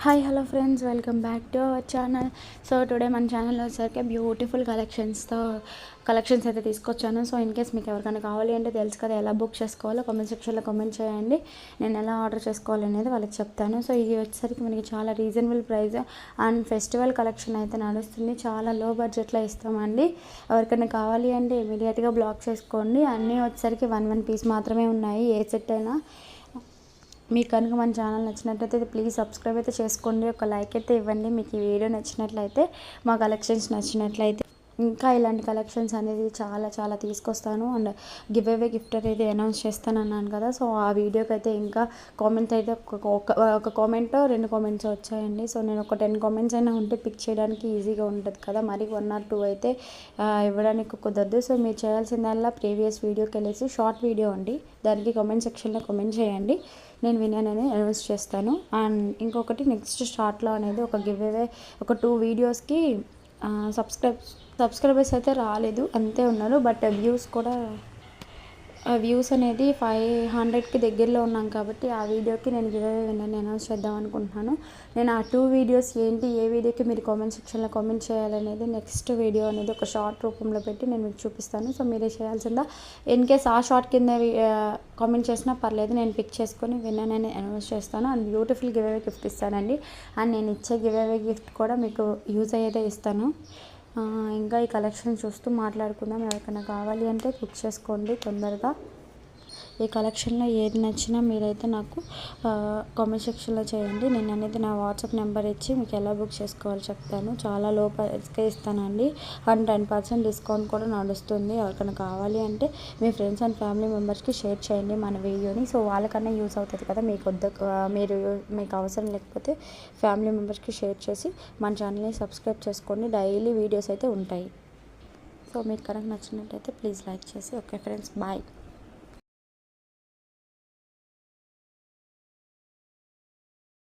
Hi hello friends, welcome back to our channel. So today మన ఛానల్లో వచ్చేసరికి beautiful collections అయితే తీసుకొచ్చాను. సో ఇన్ కేస్ మీకు ఎవరికైనా కావాలి అంటే తెలుసు కదా, ఎలా బుక్ చేసుకోవాలో కామెంట్ సెక్షన్లో కామెంట్ చేయండి. నేను ఎలా ఆర్డర్ చేసుకోవాలి అనేది వాళ్ళకి చెప్తాను. సో ఇది వచ్చేసరికి మనకి చాలా reasonable price and festival collection అయితే నడుస్తుంది. చాలా లో బడ్జెట్లో ఇస్తామండి. ఎవరికైనా కావాలి అంటే ఇమీడియట్గా బ్లాక్ చేసుకోండి. అన్నీ వచ్చేసరికి వన్ పీస్ మాత్రమే ఉన్నాయి. ఏ సెట్ అయినా మీకు కనుక మన ఛానల్ నచ్చినట్లయితే ప్లీజ్ సబ్స్క్రైబ్ అయితే చేసుకోండి, ఒక లైక్ అయితే ఇవ్వండి. మీకు ఈ వీడియో నచ్చినట్లయితే, మా కలెక్షన్స్ నచ్చినట్లయితే ఇంకా ఇలాంటి కలెక్షన్స్ అనేది చాలా తీసుకొస్తాను. అండ్ గిఫ్ట్ అనేది అనౌన్స్ చేస్తానన్నాను కదా, సో ఆ వీడియోకి అయితే ఇంకా కామెంట్ అయితే ఒక కామెంట్ 2 కామెంట్స్ వచ్చాయండి. సో నేను ఒక 10 కామెంట్స్ అయినా ఉంటే పిక్ చేయడానికి ఈజీగా ఉంటుంది కదా, మరి 1 or 2 అయితే ఇవ్వడానికి కుదరదు. సో మీరు చేయాల్సిందల్లా ప్రీవియస్ వీడియోకి వెళ్ళేసి షార్ట్ వీడియో అండి, దానికి కామెంట్ సెక్షన్లో కామెంట్ చేయండి, నేను విన్నానని అనౌన్స్ చేస్తాను. అండ్ ఇంకొకటి నెక్స్ట్ స్టార్ట్లో అనేది ఒక ఒక 2 వీడియోస్కి సబ్స్క్రైబర్స్ అయితే రాలేదు, అంతే ఉన్నారు. బట్ వ్యూస్ అనేది 500కి దగ్గరలో ఉన్నాం కాబట్టి ఆ వీడియోకి నేను గివ్అవే విన్నర్ని అనౌన్స్ చేద్దాం అనుకుంటున్నాను. నేను ఆ 2 వీడియోస్ ఏంటి, ఏ వీడియోకి మీరు కామెంట్ సెక్షన్లో కామెంట్ చేయాలనేది నెక్స్ట్ వీడియో అనేది ఒక షార్ట్ రూపంలో పెట్టి నేను మీకు చూపిస్తాను. సో మీరే చేయాల్సిందా, ఇన్ కేస్ ఆ షార్ట్ కింద కామెంట్ చేసినా పర్లేదు, నేను పిక్ చేసుకొని విన్నర్ని అనౌన్స్ చేస్తాను. అండ్ బ్యూటిఫుల్ గివ్అవే గిఫ్ట్ ఇస్తానండి. అండ్ నేను ఇచ్చే గివ్అవే గిఫ్ట్ కూడా మీకు యూజ్ అయ్యేదే ఇస్తాను. ఇంకా ఈ కలెక్షన్ చూస్తూ మాట్లాడుకుందాం. ఎవరికైనా కావాలి అంటే బుక్ చేసుకోండి తొందరగా. ఈ కలెక్షన్లో ఏది నచ్చినా మీరైతే నాకు కామెంట్ సెక్షన్లో చేయండి. నేను అనేది నా వాట్సాప్ నెంబర్ ఇచ్చి మీకు ఎలా బుక్ చేసుకోవాలో చెప్తాను. చాలా లో ప్రైస్కే ఇస్తానండి. అండ్ 10% డిస్కౌంట్ కూడా నడుస్తుంది. ఎవరికైనా కావాలి అంటే మీ ఫ్రెండ్స్ అండ్ ఫ్యామిలీ మెంబర్స్కి షేర్ చేయండి మన వీడియోని. సో వాళ్ళకన్నా యూస్ అవుతుంది కదా, మీకు అవసరం లేకపోతే ఫ్యామిలీ మెంబర్స్కి షేర్ చేసి మన ఛానల్ని సబ్స్క్రైబ్ చేసుకోండి. డైలీ వీడియోస్ అయితే ఉంటాయి. సో మీకు కనుక నచ్చినట్టయితే ప్లీజ్ లైక్ చేసి ఓకే ఫ్రెండ్స్, బాయ్.